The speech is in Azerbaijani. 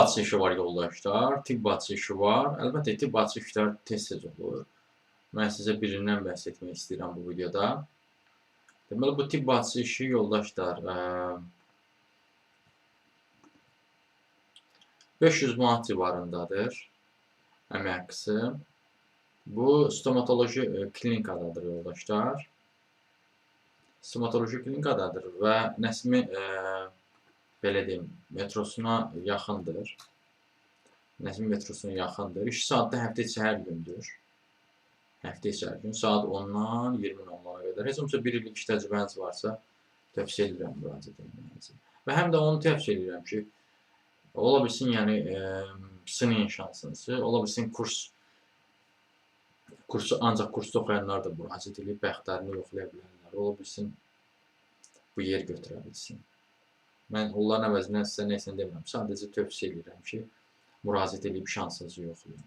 açılışı var yoldaşlar, tibb açılışı var. Əlbəttə, tibb açılışlar tez-tez olur. Mən sizə birindən bəhs etmək istəyirəm bu videoda. Deməli, bu tibb açılışı yoldaşlar 500 manat civarındadır əmək haqqısı. Bu stomatoloji klinikadadır yoldaşlar. Stomatoloji klinikadadır və Nəsimi belə deyim, metrosuna yaxındır. Nəsimi metrosuna yaxındır. 2 saatda həftə içi hər gündür. Həftə içi hər gün saat 10-dan 20:10-lara qədər. Heç olmasa 1 illik iş təcrübəniz varsa, tövsiyə edirəm müraciət etməyinizi. Və həm də onu tövsiyə edirəm ki, ola bilsin, yəni sınayın şansınızı, ola bilsin kursu ancaq kursda oxuyanlar da müraciət edib bəxtlərini yoxlaya bilərlər. Ola bilsin, bu yer götürə bilsin. Mən onların əvəzindən sizə nəsə demirəm. Sadəcə tövsiyə edirəm ki, müraciət edib şansınızı yoxlayın.